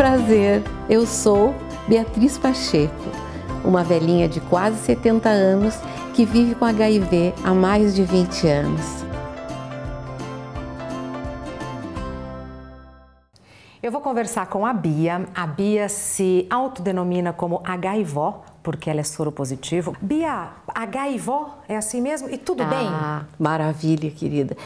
prazer, eu sou Beatriz Pacheco, uma velhinha de quase 70 anos que vive com HIV há mais de 20 anos. Eu vou conversar com a Bia. A Bia se autodenomina como HIVó, porque ela é soropositivo. Bia, HIVó é assim mesmo? E tudo bem? Maravilha, querida.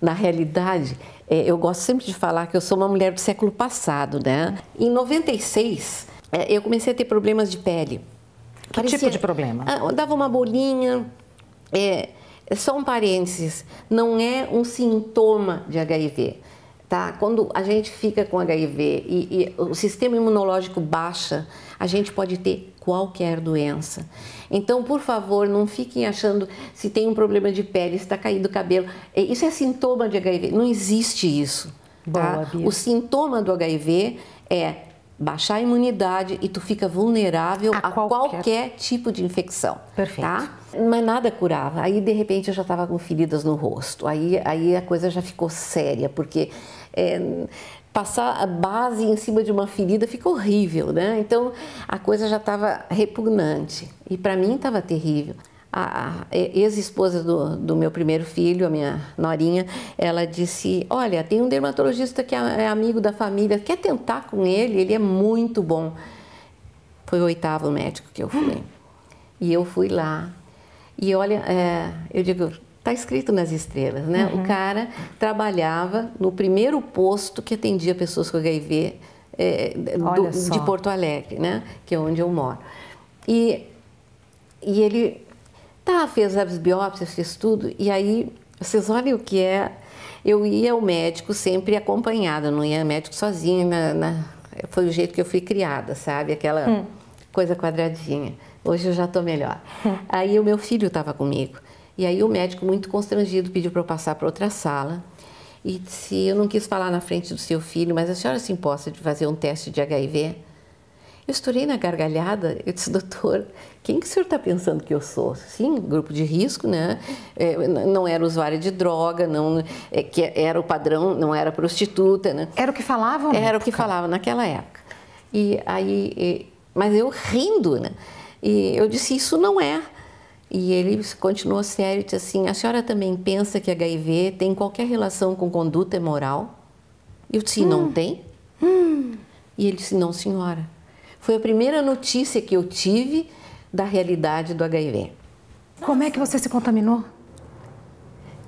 Na realidade, eu gosto sempre de falar que eu sou uma mulher do século passado, né? Em 96, eu comecei a ter problemas de pele. Que tipo de problema? Dava uma bolinha. Só um parênteses, não é um sintoma de HIV. Tá? Quando a gente fica com HIV e o sistema imunológico baixa, a gente pode ter qualquer doença. Então, por favor, não fiquem achando se tem um problema de pele, se está caindo o cabelo. Isso é sintoma de HIV. Não existe isso. Tá? Boa, o sintoma do HIV é baixar a imunidade e tu fica vulnerável a qualquer tipo de infecção. Perfeito. Tá? Mas nada curava. Aí, de repente, eu já estava com feridas no rosto. Aí a coisa já ficou séria, porque passar a base em cima de uma ferida fica horrível, né? Então, a coisa já estava repugnante. E para mim estava terrível. A ex-esposa do meu primeiro filho, a minha norinha, ela disse, olha, tem um dermatologista que é amigo da família, quer tentar com ele? Ele é muito bom. Foi o 8º médico que eu fui. E eu fui lá. E olha, eu digo, está escrito nas estrelas, né? O cara trabalhava no primeiro posto que atendia pessoas com HIV de Porto Alegre, né? Que é onde eu moro. E ele fez as biópsias, fez tudo, e aí, vocês olhem o que é, eu ia ao médico sempre acompanhada, não ia ao médico sozinha, foi o jeito que eu fui criada, sabe? Aquela coisa quadradinha. Hoje eu já estou melhor. Aí o meu filho estava comigo, e aí o médico, muito constrangido, pediu para eu passar para outra sala, e disse, eu não quis falar na frente do seu filho, mas a senhora se importa de fazer um teste de HIV? Eu estourei na gargalhada, eu disse, doutor, quem que o senhor está pensando que eu sou? Sim, grupo de risco, né? Não era usuária de droga, não, que era o padrão, não era prostituta, né? Era o que falavam? Era o que falavam naquela época. E aí, mas eu rindo, né? E eu disse, isso não é. E ele continuou sério e disse assim, a senhora também pensa que HIV tem qualquer relação com conduta imoral? Eu disse, não tem? E ele disse, não, senhora. Foi a primeira notícia que eu tive da realidade do HIV. Como é que você se contaminou?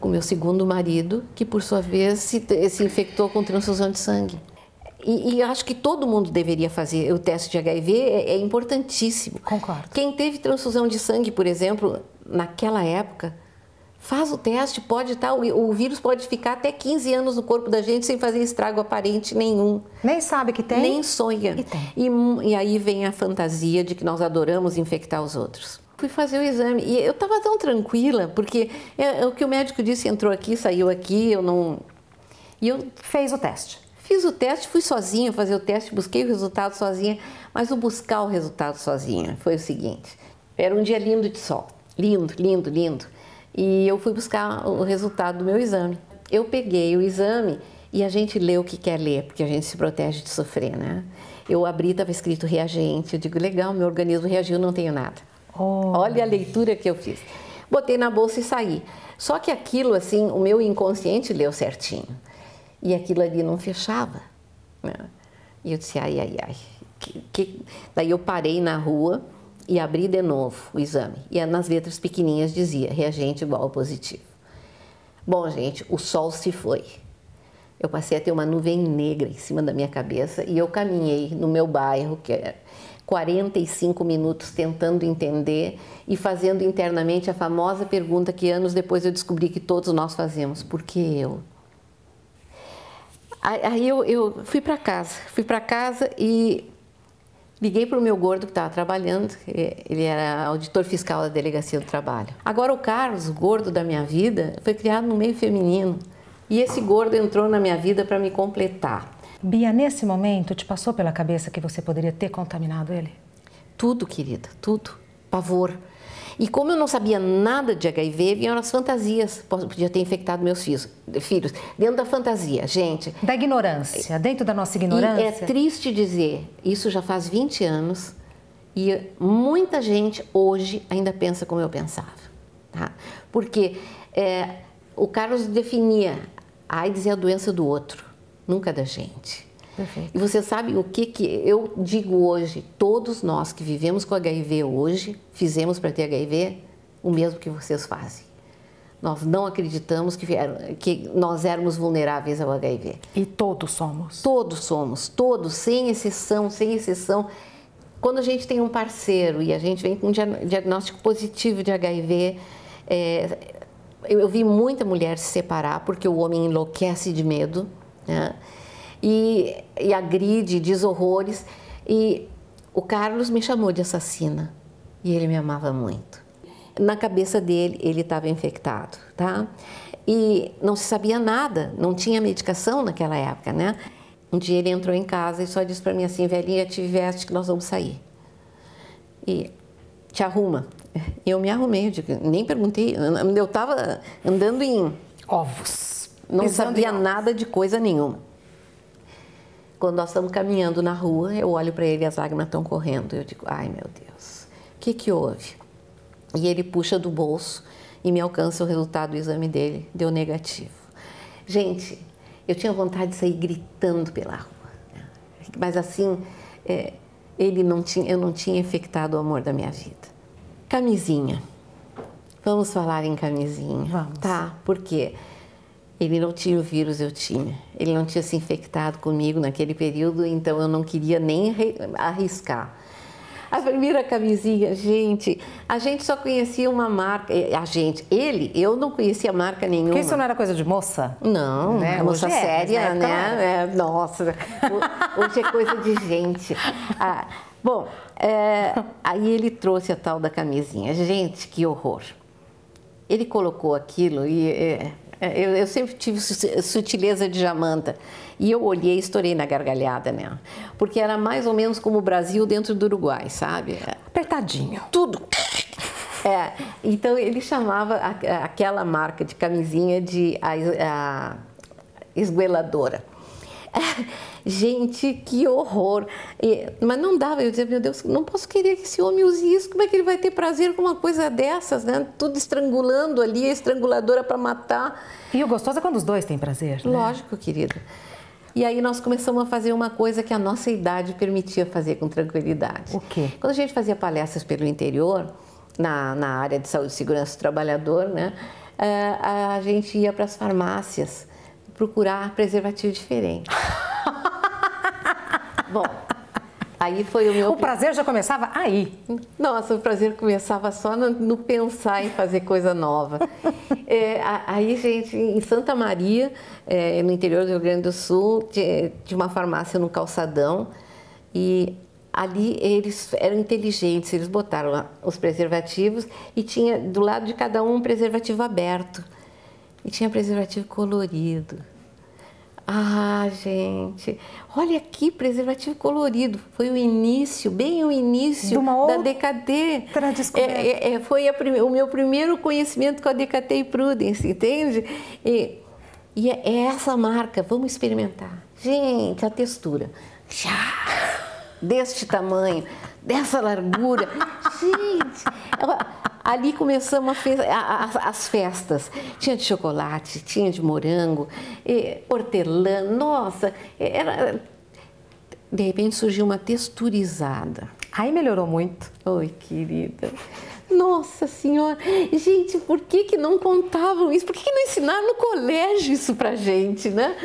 Com meu segundo marido, que por sua vez se infectou com transfusão de sangue. E acho que todo mundo deveria fazer o teste de HIV, é importantíssimo. Concordo. Quem teve transfusão de sangue, por exemplo, naquela época, faz o teste, o vírus pode ficar até 15 anos no corpo da gente sem fazer estrago aparente nenhum. Nem sabe que tem? Nem sonha. E aí vem a fantasia de que nós adoramos infectar os outros. Fui fazer o exame e eu estava tão tranquila, porque o que o médico disse, entrou aqui, saiu aqui, eu não... E eu fez o teste. Fiz o teste, fui sozinha fazer o teste, busquei o resultado sozinha, mas o buscar o resultado sozinha foi o seguinte, era um dia lindo de sol, lindo, lindo, lindo. E eu fui buscar o resultado do meu exame. Eu peguei o exame e a gente lê o que quer ler, porque a gente se protege de sofrer, né? Eu abri, estava escrito reagente, eu digo, legal, meu organismo reagiu, não tenho nada. Olha a leitura que eu fiz. Botei na bolsa e saí. Só que aquilo, assim, o meu inconsciente leu certinho. E aquilo ali não fechava. Né? E eu disse, ai. Daí eu parei na rua e abri de novo o exame. E nas letras pequenininhas dizia, reagente igual ao positivo. Bom, gente, o sol se foi. Eu passei a ter uma nuvem negra em cima da minha cabeça e eu caminhei no meu bairro, que é 45 minutos tentando entender e fazendo internamente a famosa pergunta que anos depois eu descobri que todos nós fazemos. Por que eu? Aí eu fui para casa e liguei para o meu gordo que estava trabalhando, ele era auditor fiscal da Delegacia do Trabalho. Agora o Carlos, o gordo da minha vida, foi criado no meio feminino e esse gordo entrou na minha vida para me completar. Bia, nesse momento te passou pela cabeça que você poderia ter contaminado ele? Tudo, querida, tudo. pavor. E como eu não sabia nada de HIV, vieram as fantasias. Podia ter infectado meus filhos. Dentro da fantasia, gente. Da ignorância, dentro da nossa ignorância. E é triste dizer, isso já faz 20 anos e muita gente hoje ainda pensa como eu pensava. Tá? Porque o Carlos definia, a AIDS é a doença do outro, nunca da gente. Perfeito. E você sabe o que eu digo hoje? Todos nós que vivemos com HIV hoje, fizemos para ter HIV o mesmo que vocês fazem. Nós não acreditamos que nós éramos vulneráveis ao HIV. E todos somos. Todos somos, todos, sem exceção, sem exceção. Quando a gente tem um parceiro e a gente vem com um diagnóstico positivo de HIV, eu vi muita mulher se separar porque o homem enlouquece de medo, né? E agride, diz horrores. E o Carlos me chamou de assassina e ele me amava muito. Na cabeça dele, ele estava infectado, tá? E não se sabia nada, não tinha medicação naquela época, né? Um dia ele entrou em casa e só disse para mim assim, velhinha, te veste que nós vamos sair. E te arruma. Eu me arrumei, nem perguntei, eu estava andando em ovos. Não sabia nada de coisa nenhuma. Quando nós estamos caminhando na rua, eu olho para ele e as lágrimas estão correndo. Eu digo, ai meu Deus, o que houve? E ele puxa do bolso e me alcança o resultado do exame dele, deu negativo. Gente, eu tinha vontade de sair gritando pela rua, né? Mas assim, eu não tinha infectado o amor da minha vida. Camisinha, vamos falar em camisinha, vamos. Tá? Por quê? Ele não tinha o vírus, eu tinha. Ele não tinha se infectado comigo naquele período, então eu não queria nem arriscar. A primeira camisinha, gente, a gente só conhecia uma marca. Eu não conhecia marca nenhuma. Porque isso não era coisa de moça? Não, né? Moça séria, né? Nossa, hoje é coisa de gente. Bom, aí ele trouxe a tal da camisinha. Gente, que horror. Ele colocou aquilo e... Eu sempre tive sutileza de Jamanta e eu olhei e estourei na gargalhada, né? Porque era mais ou menos como o Brasil dentro do Uruguai, sabe? Apertadinho. Tudo. Então ele chamava aquela marca de camisinha de a esgueladora. Gente, que horror! Mas não dava, eu dizia, meu Deus, não posso querer que esse homem use isso, como é que ele vai ter prazer com uma coisa dessas, né? Tudo estrangulando ali, a estranguladora para matar. E o gostoso é quando os dois têm prazer, né? Lógico, querida. E aí nós começamos a fazer uma coisa que a nossa idade permitia fazer com tranquilidade. O quê? Quando a gente fazia palestras pelo interior, na área de saúde e segurança do trabalhador, né? A gente ia para as farmácias procurar preservativo diferente. Bom, aí foi o meu... O prazer já começava aí. Nossa, o prazer começava só no pensar em fazer coisa nova. Aí, gente, em Santa Maria, no interior do Rio Grande do Sul, tinha uma farmácia no calçadão e ali eles eram inteligentes, eles botaram lá os preservativos e tinha do lado de cada um preservativo aberto. E tinha preservativo colorido. Ah, gente, olha aqui, preservativo colorido. Foi o início, bem o início da DKT. Foi o meu primeiro conhecimento com a DKT e Prudence, entende? E é essa marca, vamos experimentar. Gente, a textura, deste tamanho, dessa largura. Gente, ali começamos as festas. Tinha de chocolate, tinha de morango, hortelã. Nossa, de repente surgiu uma texturizada. Aí melhorou muito. Oi, querida. Nossa Senhora, gente, por que não contavam isso? Por que não ensinaram no colégio isso pra gente, né?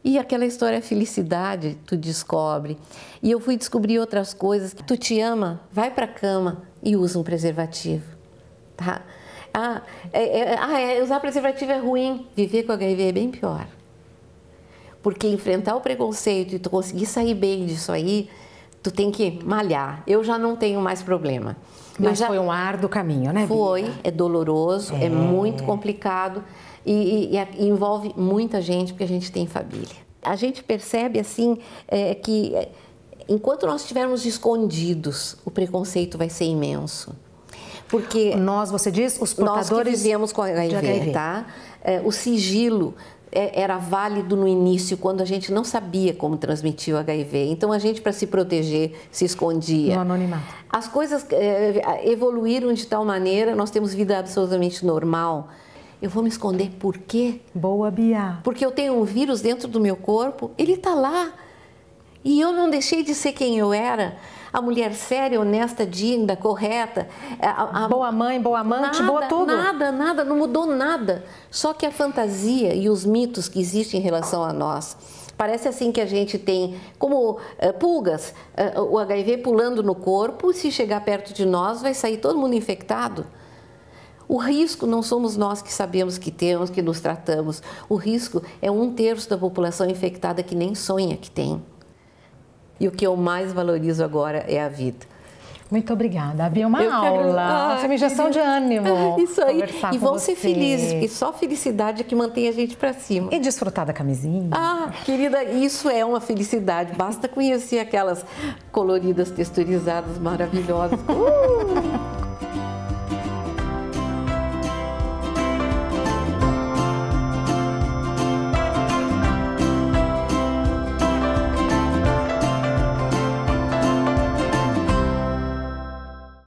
E aquela história felicidade, tu descobre. E eu fui descobrir outras coisas. Tu te ama, vai pra cama e usa um preservativo. Tá? Usar preservativo é ruim, viver com HIV é bem pior. Porque enfrentar o preconceito e tu conseguir sair bem disso aí, tu tem que malhar. Eu já não tenho mais problema. Mas foi um árduo caminho, né, Bia? Foi, é doloroso, é muito complicado e envolve muita gente, porque a gente tem família. A gente percebe, assim, que enquanto nós estivermos escondidos, o preconceito vai ser imenso. Porque nós, você diz, os portadores nós que vivemos com HIV, tá? O sigilo era válido no início, quando a gente não sabia como transmitir o HIV. Então, a gente, para se proteger, se escondia. No anonimato. As coisas evoluíram de tal maneira, nós temos vida absolutamente normal. Eu vou me esconder por quê? Boa, Bia. Porque eu tenho um vírus dentro do meu corpo, ele está lá. E eu não deixei de ser quem eu era. A mulher séria, honesta, digna, correta. Boa mãe, boa amante, nada, boa tudo. Nada, não mudou nada. Só que a fantasia e os mitos que existem em relação a nós. Parece assim que a gente tem, como pulgas, o HIV pulando no corpo, se chegar perto de nós, vai sair todo mundo infectado. O risco não somos nós que sabemos que temos, que nos tratamos. O risco é 1/3 da população infectada que nem sonha que tem. E o que eu mais valorizo agora é a vida. Muito obrigada, Bia. Uma aula, uma injeção de ânimo. Isso aí. E vão ser felizes, porque só felicidade é que mantém a gente para cima. E desfrutar da camisinha. Querida, isso é uma felicidade. Basta conhecer aquelas coloridas, texturizadas, maravilhosas.